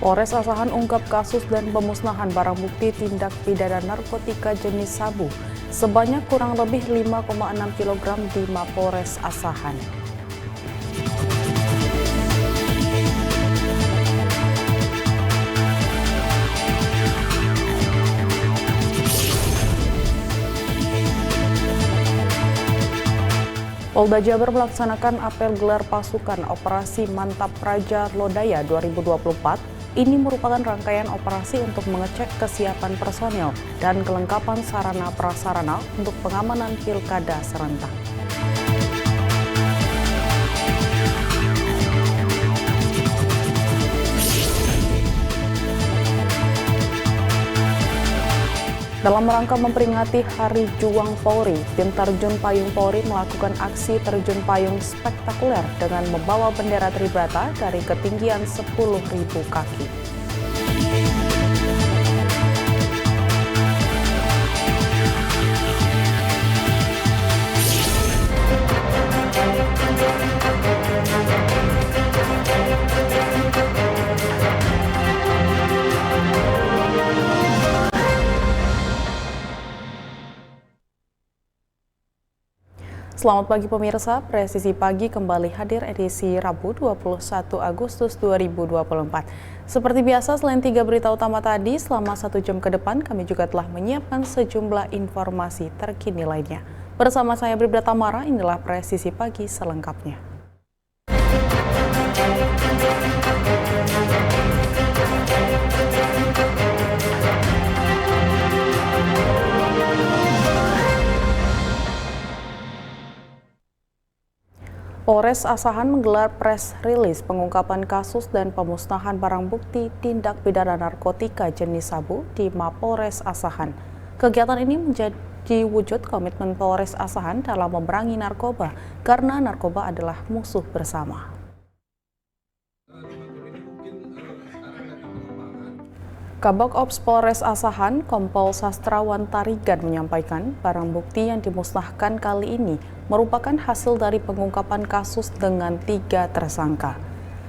Polres Asahan ungkap kasus dan pemusnahan barang bukti tindak pidana narkotika jenis sabu sebanyak kurang lebih 5,6 kg di Mapolres Asahan. Polda Jabar melaksanakan apel gelar pasukan Operasi Mantap Praja Lodaya 2024. Ini merupakan rangkaian operasi untuk mengecek kesiapan personil dan kelengkapan sarana prasarana untuk pengamanan pilkada serentak. Dalam rangka memperingati Hari Juang Polri, tim terjun payung Polri melakukan aksi terjun payung spektakuler dengan membawa bendera Tribrata dari ketinggian 10.000 kaki. Selamat pagi pemirsa, Presisi Pagi kembali hadir edisi Rabu 21 Agustus 2024. Seperti biasa, selain 3 berita utama tadi, selama 1 jam ke depan kami juga telah menyiapkan sejumlah informasi terkini lainnya. Bersama saya Bribda Tamara, inilah Presisi Pagi selengkapnya. Polres Asahan menggelar press release pengungkapan kasus dan pemusnahan barang bukti tindak pidana narkotika jenis sabu di Mapolres Asahan. Kegiatan ini menjadi wujud komitmen Polres Asahan dalam memerangi narkoba karena narkoba adalah musuh bersama. Kabag Ops Polres Asahan, Kompol Sastrawan Tarigan menyampaikan barang bukti yang dimusnahkan kali ini merupakan hasil dari pengungkapan kasus dengan 3 tersangka.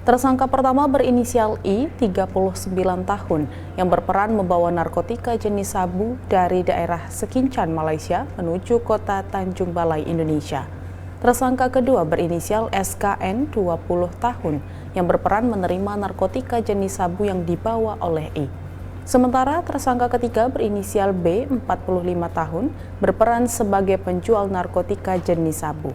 Tersangka pertama berinisial I, 39 tahun, yang berperan membawa narkotika jenis sabu dari daerah Sekincan, Malaysia menuju kota Tanjung Balai, Indonesia. Tersangka kedua berinisial SKN, 20 tahun, yang berperan menerima narkotika jenis sabu yang dibawa oleh I. Sementara tersangka ketiga berinisial B, 45 tahun, berperan sebagai penjual narkotika jenis sabu.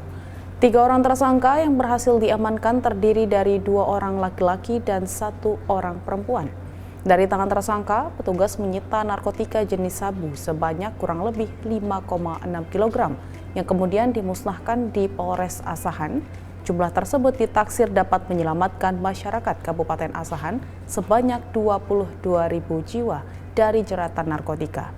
3 orang tersangka yang berhasil diamankan terdiri dari 2 orang laki-laki dan 1 orang perempuan. Dari tangan tersangka, petugas menyita narkotika jenis sabu sebanyak kurang lebih 5,6 kg yang kemudian dimusnahkan di Polres Asahan. Jumlah tersebut ditaksir dapat menyelamatkan masyarakat Kabupaten Asahan sebanyak 22.000 jiwa dari jeratan narkotika.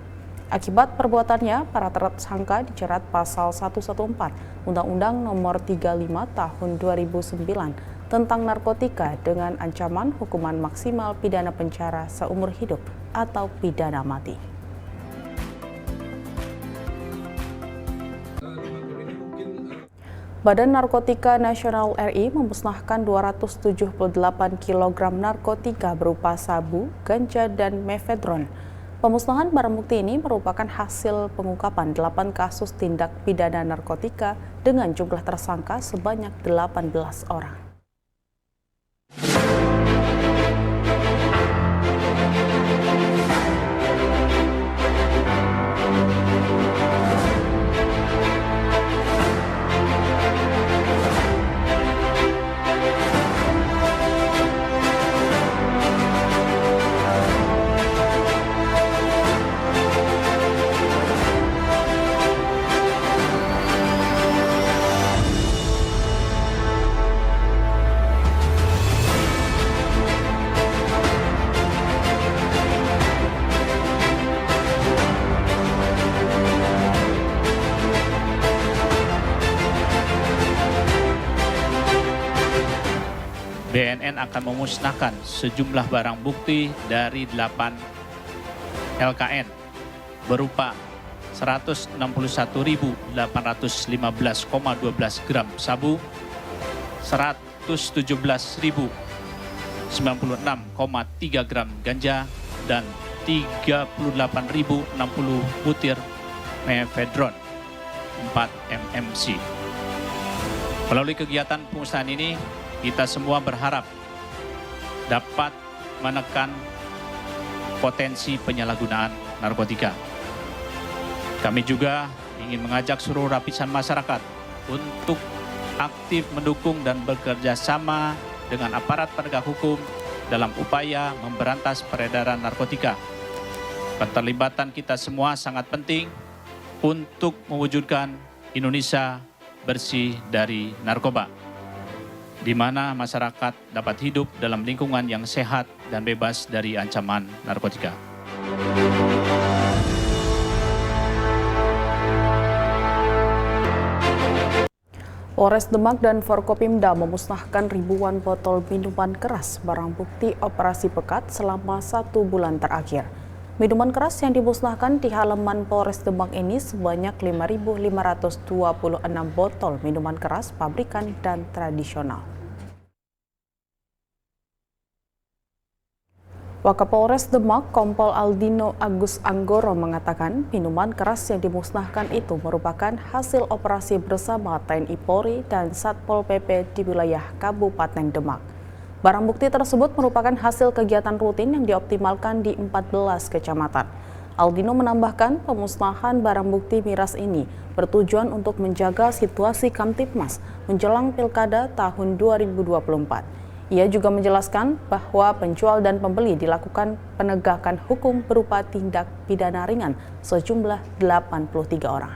Akibat perbuatannya, para tersangka dijerat pasal 114 Undang-Undang Nomor 35 Tahun 2009 tentang narkotika dengan ancaman hukuman maksimal pidana penjara seumur hidup atau pidana mati. Badan Narkotika Nasional RI memusnahkan 278 kg narkotika berupa sabu, ganja, dan mefedron. Pemusnahan barang bukti ini merupakan hasil pengungkapan 8 kasus tindak pidana narkotika dengan jumlah tersangka sebanyak 18 orang. BNN akan memusnahkan sejumlah barang bukti dari 8 LKN berupa 161.815,12 gram sabu, 117.000 96,3 gram ganja dan 38.060 butir mefedron 4 mmc. Melalui kegiatan pemusnahan ini, kita semua berharap dapat menekan potensi penyalahgunaan narkotika. Kami juga ingin mengajak seluruh lapisan masyarakat untuk aktif mendukung dan bekerja sama dengan aparat penegak hukum dalam upaya memberantas peredaran narkotika. Keterlibatan kita semua sangat penting untuk mewujudkan Indonesia bersih dari narkoba, di mana masyarakat dapat hidup dalam lingkungan yang sehat dan bebas dari ancaman narkotika. Polres Demak dan Forkopimda memusnahkan ribuan botol minuman keras barang bukti operasi pekat selama 1 bulan terakhir. Minuman keras yang dimusnahkan di halaman Polres Demak ini sebanyak 5.526 botol minuman keras pabrikan dan tradisional. Wakapolres Demak, Kompol Aldino Agus Anggoro mengatakan minuman keras yang dimusnahkan itu merupakan hasil operasi bersama TNI Polri dan Satpol PP di wilayah Kabupaten Demak. Barang bukti tersebut merupakan hasil kegiatan rutin yang dioptimalkan di 14 kecamatan. Aldino menambahkan pemusnahan barang bukti miras ini bertujuan untuk menjaga situasi Kamtibmas menjelang Pilkada tahun 2024. Ia juga menjelaskan bahwa penjual dan pembeli dilakukan penegakan hukum berupa tindak pidana ringan sejumlah 83 orang.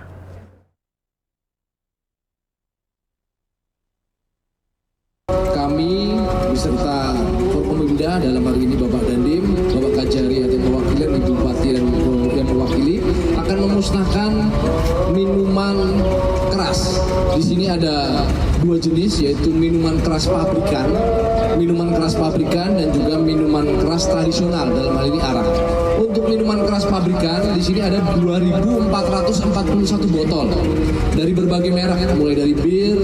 Kami beserta Forkopimda dalam hal ini Bapak Dandim, Bapak Kajari atau perwakilan Ibu Bupati dan yang mewakili akan memusnahkan minuman keras. Di sini ada 2 jenis, yaitu minuman keras pabrikan dan juga minuman keras tradisional, dalam hal ini arak. Untuk minuman keras pabrikan di sini ada 2.441 botol dari berbagai merek, mulai dari bir,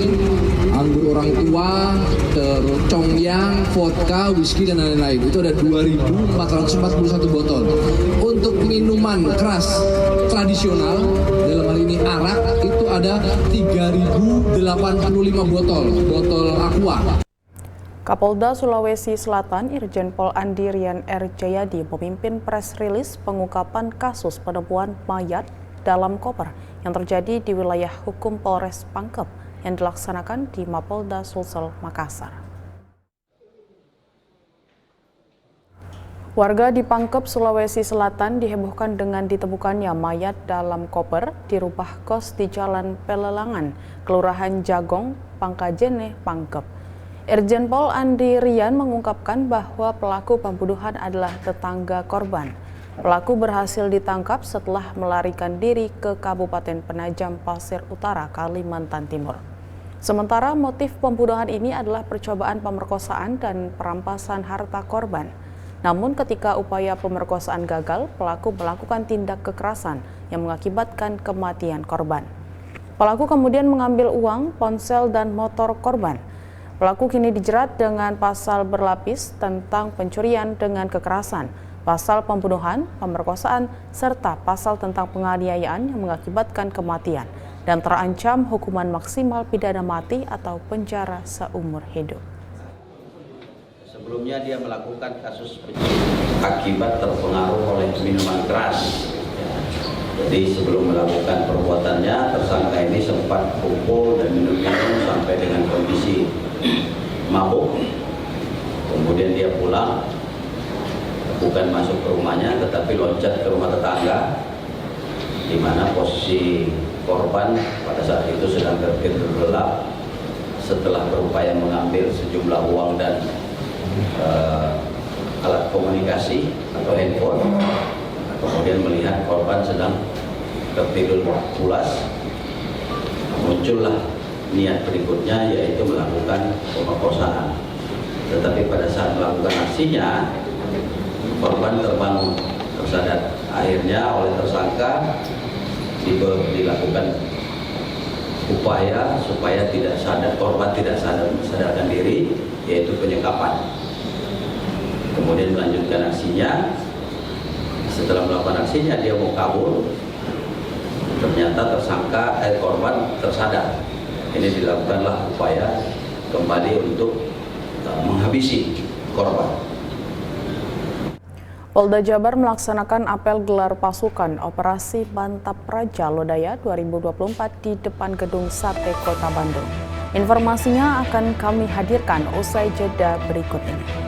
anggur orang tua, terus congyang, vodka, whisky dan lain-lain. Itu ada 2.441 botol. Untuk minuman keras tradisional, dalam hal ini arak, itu ada 3.085 botol aqua. Kapolda Sulawesi Selatan Irjen Pol Andi Rian R. Jayadi memimpin press rilis pengungkapan kasus penemuan mayat dalam koper yang terjadi di wilayah hukum Polres Pangkep yang dilaksanakan di Mapolda Sulsel, Makassar. Warga di Pangkep, Sulawesi Selatan dihebohkan dengan ditemukannya mayat dalam koper di rumah kos di Jalan Pelelangan, Kelurahan Jagong, Pangkajene, Pangkep. Irjen Pol Andi Rian mengungkapkan bahwa pelaku pembunuhan adalah tetangga korban. Pelaku berhasil ditangkap setelah melarikan diri ke Kabupaten Penajam Pasir Utara, Kalimantan Timur. Sementara motif pembunuhan ini adalah percobaan pemerkosaan dan perampasan harta korban. Namun ketika upaya pemerkosaan gagal, pelaku melakukan tindak kekerasan yang mengakibatkan kematian korban. Pelaku kemudian mengambil uang, ponsel, dan motor korban. Pelaku kini dijerat dengan pasal berlapis tentang pencurian dengan kekerasan, pasal pembunuhan, pemerkosaan, serta pasal tentang penganiayaan yang mengakibatkan kematian dan terancam hukuman maksimal pidana mati atau penjara seumur hidup. Sebelumnya dia melakukan kasus pencurian akibat terpengaruh oleh minuman keras. Jadi sebelum melakukan perbuatannya, tersangka ini sempat pukul dan minum sampai dengan kondisi mabuk. Kemudian dia pulang, bukan masuk ke rumahnya, tetapi loncat ke rumah tetangga, di mana posisi korban pada saat itu sedang tertidur gelap. Setelah berupaya mengambil sejumlah uang dan alat komunikasi atau handphone, kemudian melihat korban sedang tertidur pulas, muncullah niat berikutnya, yaitu melakukan pemerkosaan. Tetapi pada saat melakukan aksinya, korban terbangun tersadar. Akhirnya oleh tersangka dilakukan upaya supaya tidak sadar, korban tidak sadarkan diri, yaitu penyekapan. kemudian melanjutkan aksinya. Setelah melakukan aksinya dia mau kabur, ternyata korban tersadar. Ini dilakukanlah upaya kembali untuk menghabisi korban. Polda Jabar melaksanakan apel gelar pasukan Operasi Mantap Raja Lodaya 2024 di depan Gedung Sate Kota Bandung. Informasinya akan kami hadirkan usai jeda berikut ini.